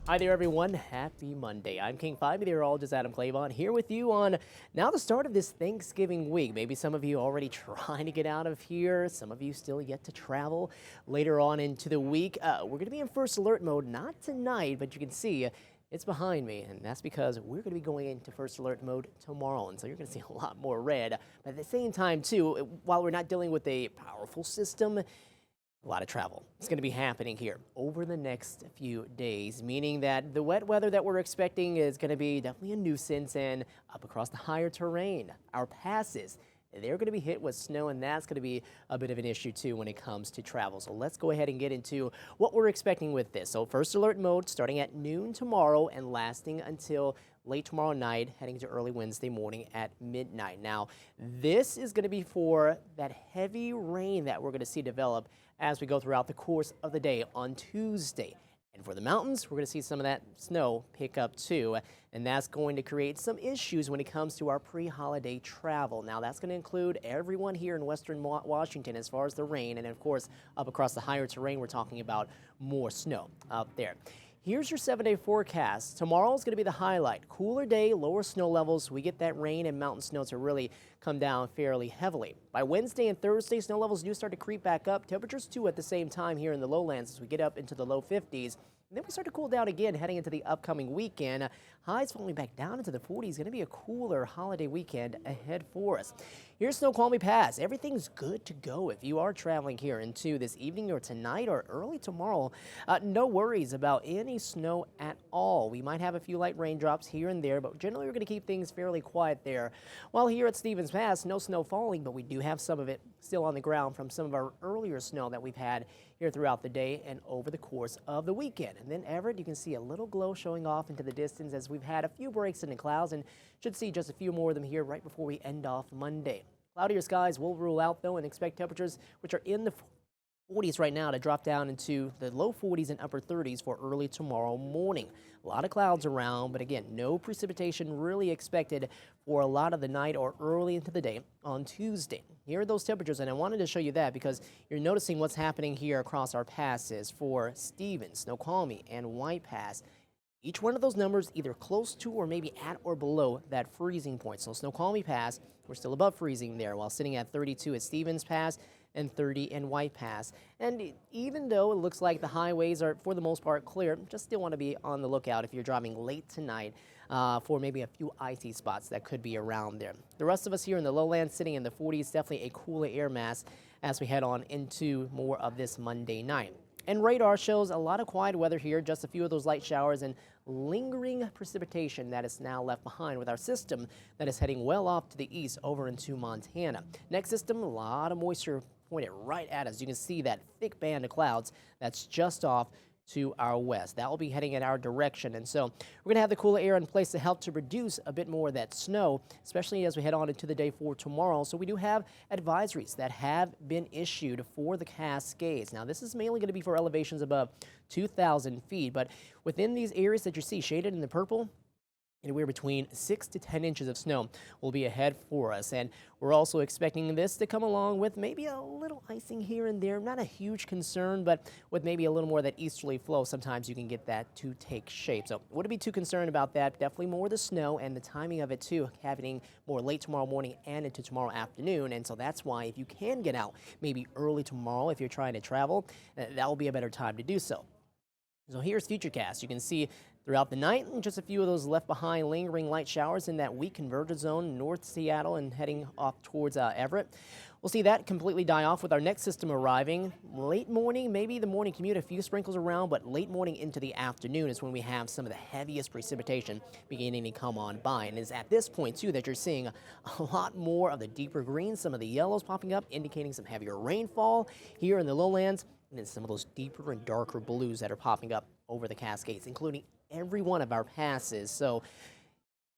Hi there, everyone. Happy Monday. I'm King 5 Meteorologist Adam Claibon here with you on now the start of this Thanksgiving week. Maybe some of you already trying to get out of here. Some of you still yet to travel later on into the week. We're going to be in first alert mode, not tonight, but you can see it's behind me, and that's because we're going to be going into first alert mode tomorrow, and so you're going to see a lot more red. But at the same time, too, while we're not dealing with a powerful system, a lot of travel. It's going to be happening here over the next few days, meaning that the wet weather that we're expecting is going to be definitely a nuisance and up across the higher terrain. Our passes, they're going to be hit with snow, and that's going to be a bit of an issue too when it comes to travel. So let's go ahead and get into what we're expecting with this. So first alert mode starting at noon tomorrow and lasting until late tomorrow night, heading to early Wednesday morning at midnight. Now, this is going to be for that heavy rain that we're going to see develop as we go throughout the course of the day on Tuesday. And for the mountains, we're going to see some of that snow pick up too, and that's going to create some issues when it comes to our pre-holiday travel. Now, that's going to include everyone here in western Washington as far as the rain, and of course, up across the higher terrain, we're talking about more snow out there. Here's your 7-day forecast. Tomorrow is going to be the highlight. Cooler day, lower snow levels. We get that rain and mountain snow to really come down fairly heavily. By Wednesday and Thursday, snow levels do start to creep back up. Temperatures too at the same time here in the lowlands as we get up into the low 50s. And then we start to cool down again heading into the upcoming weekend. Highs falling back down into the 40s. Going to be a cooler holiday weekend ahead for us. Here's Snoqualmie Pass. Everything's good to go if you are traveling here into this evening or tonight or early tomorrow. No worries about any snow at all. We might have a few light raindrops here and there, but generally we're going to keep things fairly quiet there. While here at Stevens Pass, no snow falling, but we do have some of it still on the ground from some of our earlier snow that we've had here throughout the day and over the course of the weekend. And then Everett, you can see a little glow showing off into the distance as we've had a few breaks in the clouds and should see just a few more of them here right before we end off Monday. Cloudier skies will rule out though, and expect temperatures which are in the 40s right now to drop down into the low 40s and upper 30s for early tomorrow morning. A lot of clouds around, but again, no precipitation really expected for a lot of the night or early into the day on Tuesday. Here are those temperatures, and I wanted to show you that because you're noticing what's happening here across our passes for Stevens, Snoqualmie, and White Pass. Each one of those numbers either close to or maybe at or below that freezing point. So Snoqualmie Pass, we're still above freezing there, while sitting at 32 at Stevens Pass and 30 in White Pass. And even though it looks like the highways are for the most part clear, just still want to be on the lookout if you're driving late tonight for maybe a few icy spots that could be around there. The rest of us here in the lowlands sitting in the 40s, definitely a cooler air mass as we head on into more of this Monday night. And radar shows a lot of quiet weather here, just a few of those light showers and lingering precipitation that is now left behind with our system that is heading well off to the east over into Montana. Next system, a lot of moisture pointed right at us. You can see that thick band of clouds that's just off to our west. That will be heading in our direction, and so we're going to have the cooler air in place to help to reduce a bit more of that snow, especially as we head on into the day for tomorrow. So we do have advisories that have been issued for the Cascades. Now, this is mainly going to be for elevations above 2,000 feet, but within these areas that you see shaded in the purple, anywhere between 6 to 10 inches of snow will be ahead for us. And we're also expecting this to come along with maybe a little icing here and there. Not a huge concern, but with maybe a little more of that easterly flow, sometimes you can get that to take shape. So wouldn't be too concerned about that. Definitely more the snow and the timing of it too, happening more late tomorrow morning and into tomorrow afternoon. And so that's why if you can get out maybe early tomorrow, if you're trying to travel, that will be a better time to do so. So here's Futurecast. You can see throughout the night, just a few of those left behind lingering light showers in that weak convergence zone north Seattle and heading off towards Everett. We'll see that completely die off with our next system arriving late morning, maybe the morning commute, a few sprinkles around, but late morning into the afternoon is when we have some of the heaviest precipitation beginning to come on by. And it's at this point, too, that you're seeing a lot more of the deeper greens, some of the yellows popping up, indicating some heavier rainfall here in the lowlands, and then some of those deeper and darker blues that are popping up over the Cascades, including every one of our passes. So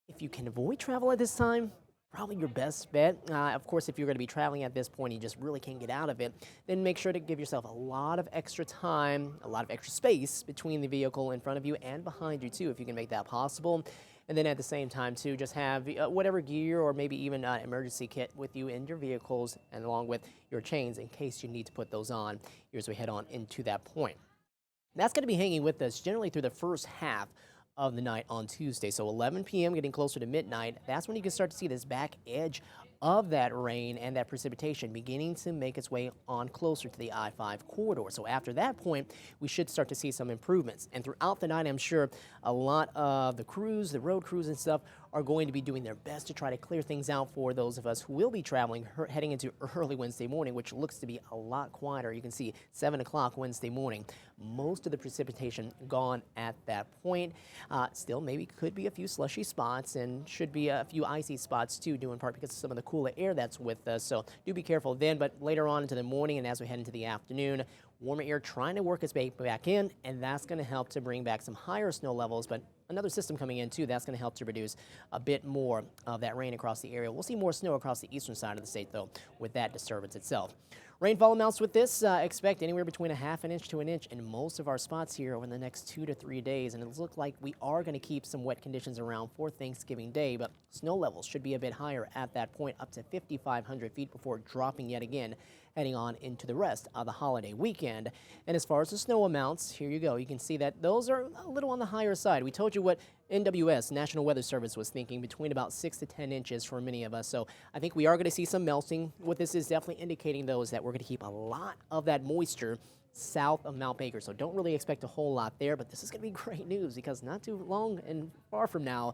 if you can avoid travel at this time, probably your best bet. Of course, if you're going to be traveling at this point, you just really can't get out of it, then make sure to give yourself a lot of extra time, a lot of extra space between the vehicle in front of you and behind you too, if you can make that possible. And then at the same time too, just have whatever gear or maybe even an emergency kit with you in your vehicles, and along with your chains in case you need to put those on here as we head on into that point. That's going to be hanging with us generally through the first half of the night on Tuesday. So 11 p.m. getting closer to midnight. That's when you can start to see this back edge of that rain and that precipitation beginning to make its way on closer to the I-5 corridor. So after that point, we should start to see some improvements. And throughout the night, I'm sure a lot of the crews, the road crews and stuff, are going to be doing their best to try to clear things out for those of us who will be traveling heading into early Wednesday morning, which looks to be a lot quieter. You can see 7 o'clock Wednesday morning. Most of the precipitation gone at that point. Still, maybe could be a few slushy spots and should be a few icy spots too, due in part because of some of the cooler air that's with us. So do be careful then, but later on into the morning and as we head into the afternoon, warmer air trying to work its way back in, and that's going to help to bring back some higher snow levels, but another system coming in too, that's going to help to reduce a bit more of that rain across the area. We'll see more snow across the eastern side of the state though with that disturbance itself. Rainfall amounts with this, expect anywhere between a half an inch to an inch in most of our spots here over the next 2 to 3 days, and it looks like we are going to keep some wet conditions around for Thanksgiving Day, but snow levels should be a bit higher at that point, up to 5,500 feet before dropping yet again, heading on into the rest of the holiday weekend. And as far as the snow amounts, here you go. You can see that those are a little on the higher side. We told you what NWS, National Weather Service, was thinking, between about 6 to 10 inches for many of us. So I think we are going to see some melting. What this is definitely indicating, though, is that we're going to keep a lot of that moisture south of Mount Baker. So don't really expect a whole lot there, but this is going to be great news because not too long and far from now,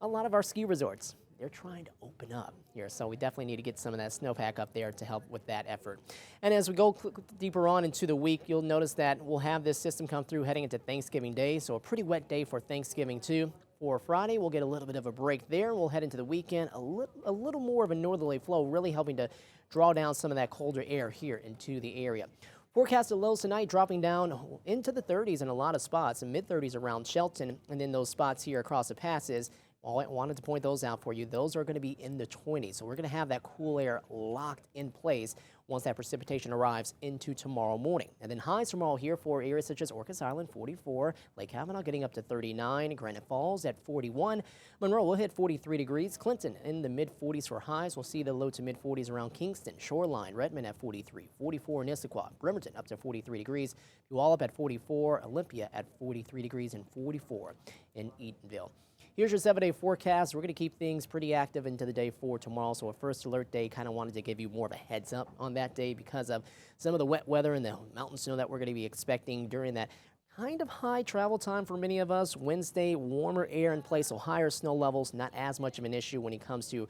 a lot of our ski resorts, they're trying to open up here. So we definitely need to get some of that snowpack up there to help with that effort. And as we go deeper on into the week, you'll notice that we'll have this system come through heading into Thanksgiving Day. So a pretty wet day for Thanksgiving too. For Friday, we'll get a little bit of a break there. We'll head into the weekend, a little more of a northerly flow, really helping to draw down some of that colder air here into the area. Forecasted lows tonight dropping down into the 30s in a lot of spots, and mid-30s around Shelton, and then those spots here across the passes. Well, I wanted to point those out for you. Those are going to be in the 20s. So we're going to have that cool air locked in place once that precipitation arrives into tomorrow morning. And then highs tomorrow here for areas such as Orcas Island, 44. Lake Kavanaugh getting up to 39. Granite Falls at 41. Monroe will hit 43 degrees. Clinton in the mid-40s for highs. We'll see the low to mid-40s around Kingston. Shoreline, Redmond at 43. 44 in Issaquah. Bremerton up to 43 degrees. Puyallup at 44. Olympia at 43 degrees and 44 in Eatonville. Here's your 7-day forecast. We're going to keep things pretty active into the day for tomorrow. So a first alert day, kind of wanted to give you more of a heads up on that day because of some of the wet weather and the mountain snow that we're going to be expecting during that kind of high travel time for many of us. Wednesday, warmer air in place, so higher snow levels, not as much of an issue when it comes to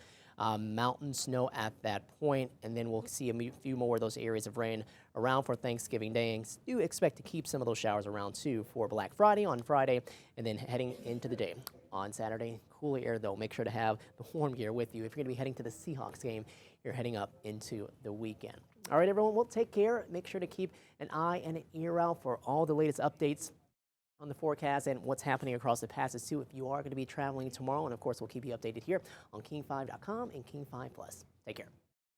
mountain snow at that point. And then we'll see a few more of those areas of rain around for Thanksgiving Day. And do expect to keep some of those showers around too for Black Friday on Friday and then heading into the day. On Saturday, cooler air though. Make sure to have the warm gear with you. If you're going to be heading to the Seahawks game, you're heading up into the weekend. All right, everyone, well, take care. Make sure to keep an eye and an ear out for all the latest updates on the forecast and what's happening across the passes too if you are going to be traveling tomorrow. And of course, we'll keep you updated here on King5.com and King5 Plus. Take care.